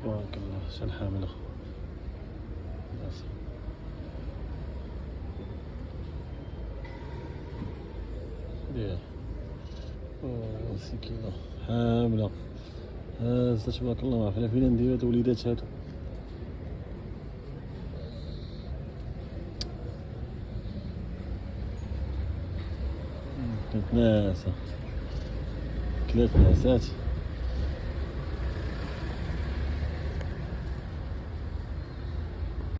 تبارك الله شحال حامل اخو بيه 6 كيلو حاملة هازة تبارك الله. ما عرفنا فين نديرو هاد الوليدات هادو. ثلاث ناسة 3 ناسات.